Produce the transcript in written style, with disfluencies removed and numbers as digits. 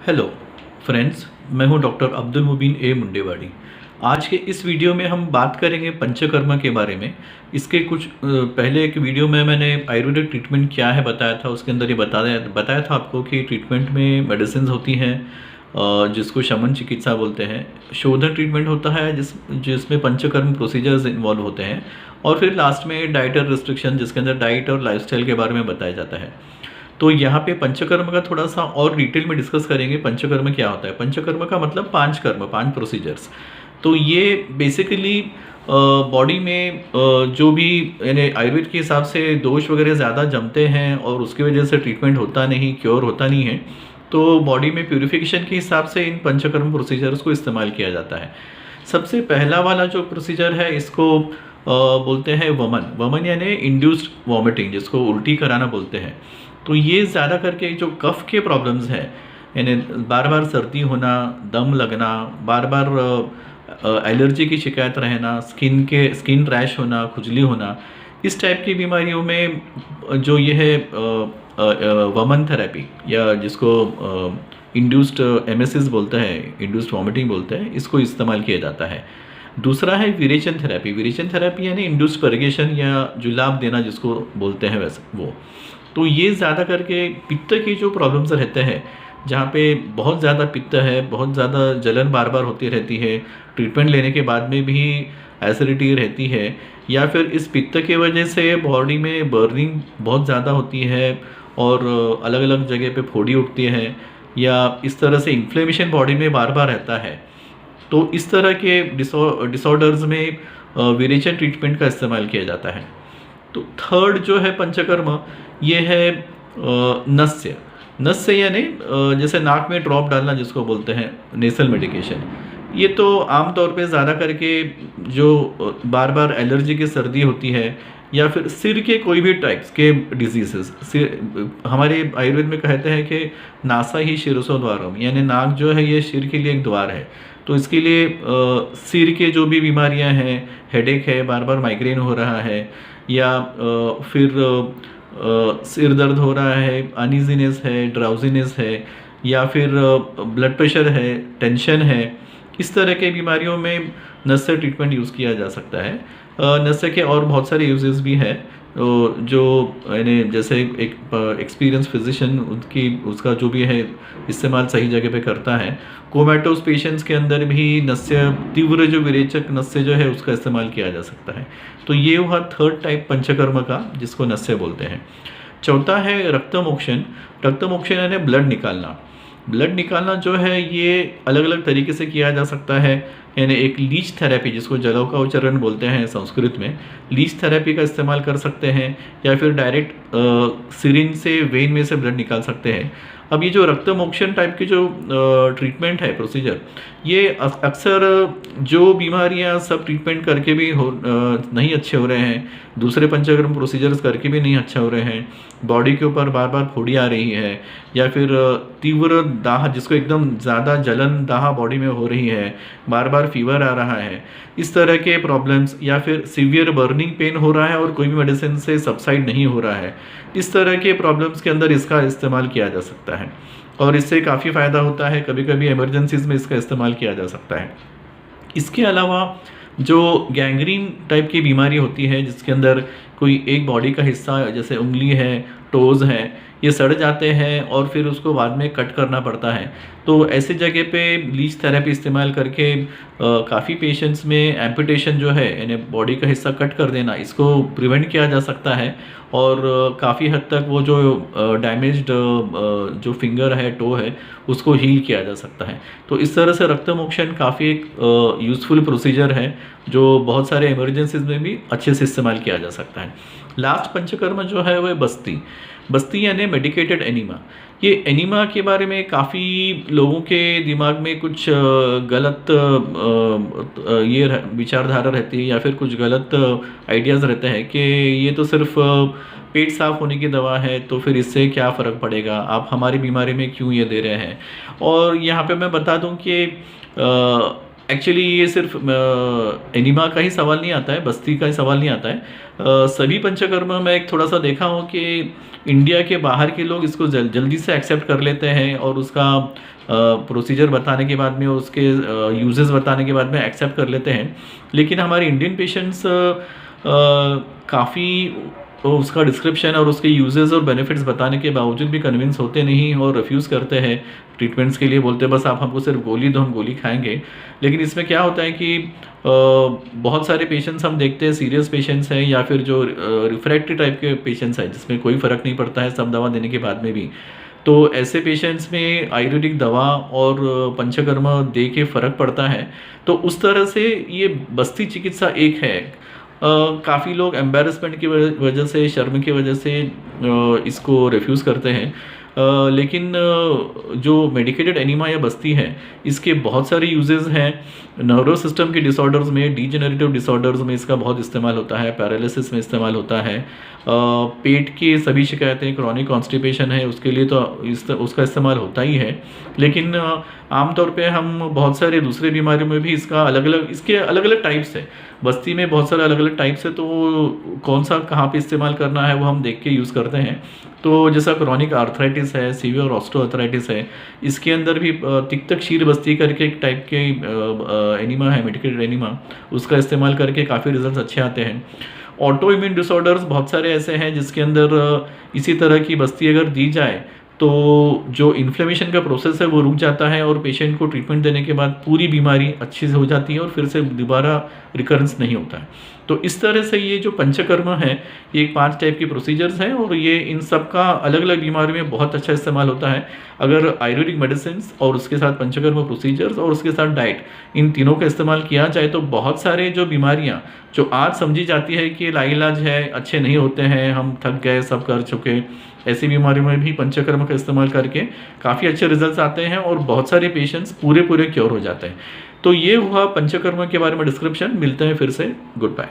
Hello friends, मैं हूं doctor Abdul मुबीन ए मुंडेवाड़ी। आज के इस वीडियो में हम बात करेंगे पंचकर्मा के बारे में। इसके कुछ पहले एक वीडियो में मैंने आयुर्वेदिक ट्रीटमेंट क्या है बताया था। उसके अंदर ये बताया था आपको कि ट्रीटमेंट में मेडिसिन होती हैं जिसको शमन चिकित्सा बोलते हैं। शोधन ट्रीटमेंट होता है जिसमें पंचकर्म प्रोसीजर्स इन्वॉल्व होते हैं, और फिर लास्ट में डाइटर रिस्ट्रिक्शन जिसके अंदर डाइट और लाइफस्टाइल के बारे में बताया जाता है। तो यहाँ पे पंचकर्म का थोड़ा सा और डिटेल में डिस्कस करेंगे। पंचकर्म क्या होता है? पंचकर्म का मतलब 5 कर्म, 5 प्रोसीजर्स। तो ये बेसिकली बॉडी में जो भी यानी आयुर्वेद के हिसाब से दोष वगैरह ज़्यादा जमते हैं और उसकी वजह से ट्रीटमेंट होता नहीं, क्योर होता नहीं है, तो बॉडी में प्यूरिफिकेशन के हिसाब से इन पंचकर्म प्रोसीजर्स को इस्तेमाल किया जाता है। सबसे पहला वाला जो प्रोसीजर है इसको बोलते हैं वमन। वमन यानी इंड्यूस्ड वॉमिटिंग, जिसको उल्टी कराना बोलते हैं। तो ये ज़्यादा करके जो कफ के प्रॉब्लम्स हैं, यानी बार बार सर्दी होना, दम लगना, बार बार एलर्जी की शिकायत रहना, स्किन रैश होना, खुजली होना, इस टाइप की बीमारियों में जो ये है वमन थेरेपी या जिसको इंड्यूस्ड एमएसएस बोलते हैं, इंड्यूस्ड वॉमिटिंग बोलते हैं, इसको इस्तेमाल किया जाता है। दूसरा है विरेचन थेरेपी। विरेचन थेरेपी यानी इंड्यूस्ड परगेशन या जुलाब देना जिसको बोलते हैं वैसे वो। तो ये ज़्यादा करके पित्त की जो प्रॉब्लम्स रहते हैं, जहाँ पे बहुत ज़्यादा पित्त है, बहुत ज़्यादा जलन बार बार होती रहती है, ट्रीटमेंट लेने के बाद में भी एसिडिटी रहती है, या फिर इस पित्त की वजह से बॉडी में बर्निंग बहुत ज़्यादा होती है और अलग अलग जगह पे फोड़ी उठती है, या इस तरह से इन्फ्लेमेशन बॉडी में बार बार रहता है, तो इस तरह के डिसऑर्डर्स में विरेचन ट्रीटमेंट का इस्तेमाल किया जाता है। तो थर्ड जो है पंचकर्म, ये है नस्य। नस्य यानी जैसे नाक में ड्रॉप डालना जिसको बोलते हैं, नेसल मेडिकेशन। ये तो आमतौर पे ज़्यादा करके जो बार बार एलर्जी की सर्दी होती है, या फिर सिर के कोई भी टाइप्स के डिजीजेस, हमारे आयुर्वेद में कहते हैं कि नासा ही शिरसो द्वारम, यानी नाक जो है ये सिर के लिए एक द्वार है। तो इसके लिए सिर के जो भी बीमारियां हैं, हेडेक है, बार बार माइग्रेन हो रहा है, या फिर सिर दर्द हो रहा है, अनईजीनेस है, ड्राउजीनेस है, या फिर ब्लड प्रेशर है, टेंशन है, इस तरह के बीमारियों में नस्य ट्रीटमेंट यूज़ किया जा सकता है। नस्य के और बहुत सारे यूजेस भी हैं, जो यानी जैसे एक एक्सपीरियंस फिजिशियन उसका जो भी है इस्तेमाल सही जगह पे करता है। कोमेटोस पेशेंट्स के अंदर भी नस्य, तीव्र जो विरेचक नस्य जो है उसका इस्तेमाल किया जा सकता है। तो ये हुआ थर्ड टाइप पंचकर्म का, जिसको नस्य बोलते हैं। चौथा है रक्तमोक्षण। रक्तमोक्षण यानी ब्लड निकालना। ब्लड निकालना जो है ये अलग अलग तरीके से किया जा सकता है, यानी एक लीच थेरेपी जिसको जलौ का उच्चारण बोलते हैं संस्कृत में, लीच थेरेपी का इस्तेमाल कर सकते हैं, या फिर डायरेक्ट सिरिंज से वेन में से ब्लड निकाल सकते हैं। अब ये जो रक्तमोक्षण टाइप की जो ट्रीटमेंट है, प्रोसीजर, ये अक्सर जो बीमारियां सब ट्रीटमेंट करके भी नहीं अच्छे हो रहे हैं, दूसरे पंचकर्म प्रोसीजर्स करके भी नहीं अच्छा हो रहे हैं, बॉडी के ऊपर बार बार फोड़ी आ रही है, या फिर तीव्र दाह जिसको एकदम ज़्यादा जलन दाह बॉडी में हो रही है, बार बार फीवर आ रहा है, इस तरह के प्रॉब्लम्स, या फिर सीवियर बर्निंग पेन हो रहा है और कोई भी मेडिसिन से सबसाइड नहीं हो रहा है, इस तरह के प्रॉब्लम्स के अंदर इसका इस्तेमाल किया जा सकता है और इससे काफ़ी फ़ायदा होता है। कभी कभी इमरजेंसीज में इसका इस्तेमाल किया जा सकता है। इसके अलावा जो गैंग्रीन टाइप की बीमारी होती है, जिसके अंदर कोई एक बॉडी का हिस्सा जैसे उंगली है, टोज़ है, ये सड़ जाते हैं और फिर उसको बाद में कट करना पड़ता है, तो ऐसे जगह पे लीच थेरेपी इस्तेमाल करके काफ़ी पेशेंट्स में एम्पुटेशन जो है, यानी बॉडी का हिस्सा कट कर देना, इसको प्रिवेंट किया जा सकता है। और काफ़ी हद तक वो जो डैमेज्ड जो फिंगर है, टो है, उसको हील किया जा सकता है। तो इस तरह से रक्तमोक्षण काफ़ी एक यूज़फुल प्रोसीजर है जो बहुत सारे इमरजेंसीज में भी अच्छे से इस्तेमाल किया जा सकता है। लास्ट पंचकर्म जो है वह बस्ती। बस्ती यानी मेडिकेटेड एनीमा। ये एनीमा के बारे में काफ़ी लोगों के दिमाग में कुछ गलत ये विचारधारा रहती है, या फिर कुछ गलत आइडियाज़ रहते हैं कि ये तो सिर्फ पेट साफ होने की दवा है, तो फिर इससे क्या फ़र्क पड़ेगा, आप हमारी बीमारी में क्यों ये दे रहे हैं। और यहाँ पे मैं बता दूं कि एक्चुअली ये सिर्फ एनिमा का ही सवाल नहीं आता है, बस्ती का ही सवाल नहीं आता है। सभी पंचकर्म में एक थोड़ा सा देखा हूँ कि इंडिया के बाहर के लोग इसको जल्दी से एक्सेप्ट कर लेते हैं और उसका प्रोसीजर बताने के बाद में, उसके यूजेस बताने के बाद में एक्सेप्ट कर लेते हैं। लेकिन हमारे इंडियन पेशेंट्स काफ़ी उसका डिस्क्रिप्शन और उसके यूजेस और बेनिफिट्स बताने के बावजूद भी कन्विंस होते नहीं और रिफ्यूज़ करते हैं ट्रीटमेंट्स के लिए। बोलते बस आप हमको सिर्फ गोली दो, हम गोली खाएंगे। लेकिन इसमें क्या होता है कि बहुत सारे पेशेंट्स हम देखते हैं, सीरियस पेशेंट्स हैं या फिर जो रिफ्रैक्टरी टाइप के पेशेंट्स हैं जिसमें कोई फ़र्क नहीं पड़ता है सब दवा देने के बाद में भी। तो ऐसे पेशेंट्स में आयुर्वेदिक दवा और पंचकर्म दे के फ़र्क पड़ता है। तो उस तरह से ये बस्ती चिकित्सा एक है। काफ़ी लोग एम्बैरेसमेंट की वजह से, शर्म की वजह से इसको रिफ्यूज़ करते हैं। लेकिन जो मेडिकेटेड एनीमा या बस्ती है, इसके बहुत सारे यूजेस हैं। नर्वस सिस्टम के डिसऑर्डर्स में, डीजेनरेटिव डिसऑर्डर्स में इसका बहुत इस्तेमाल होता है, पैरालिसिस में इस्तेमाल होता है। पेट की सभी शिकायतें, क्रॉनिक कॉन्स्टिपेशन है उसके लिए तो उसका इस्तेमाल होता ही है। लेकिन आमतौर पे हम बहुत सारे दूसरे बीमारियों में भी इसके अलग अलग टाइप्स है। बस्ती में बहुत सारे अलग अलग टाइप्स है, तो कौन सा कहाँ पे इस्तेमाल करना है वो हम देख के यूज़ करते हैं। तो जैसा क्रॉनिक आर्थराइटिस है, सीवियर ऑस्टियोआर्थराइटिस है, इसके अंदर भी तिक्तक क्षीर बस्ती करके एक टाइप के एनीमा है, मेडिकेटेड एनीमा, उसका इस्तेमाल करके काफ़ी रिजल्ट्स अच्छे आते हैं। ऑटो इम्यून डिसऑर्डर्स बहुत सारे ऐसे हैं जिसके अंदर इसी तरह की बस्ती अगर दी जाए तो जो इन्फ्लेमेशन का प्रोसेस है वो रुक जाता है और पेशेंट को ट्रीटमेंट देने के बाद पूरी बीमारी अच्छी से हो जाती है और फिर से दोबारा रिकरेंस नहीं होता है। तो इस तरह से ये जो पंचकर्म है, ये 5 टाइप की प्रोसीजर्स हैं और ये इन सब का अलग अलग बीमारियों में बहुत अच्छा इस्तेमाल होता है। अगर आयुर्वेदिक मेडिसिन और उसके साथ पंचकर्म प्रोसीजर्स और उसके साथ डाइट, इन तीनों का इस्तेमाल किया जाए तो बहुत सारे जो बीमारियां जो आज समझी जाती है कि लाइलाज है, अच्छे नहीं होते हैं, हम थक गए, सब कर चुके, ऐसी बीमारियों में भी पंचकर्म का इस्तेमाल करके काफ़ी अच्छे रिजल्ट्स आते हैं और बहुत सारे पेशेंट्स पूरे क्योर हो जाते हैं। तो ये हुआ पंचकर्म के बारे में डिस्क्रिप्शन। मिलते हैं फिर से। Good bye.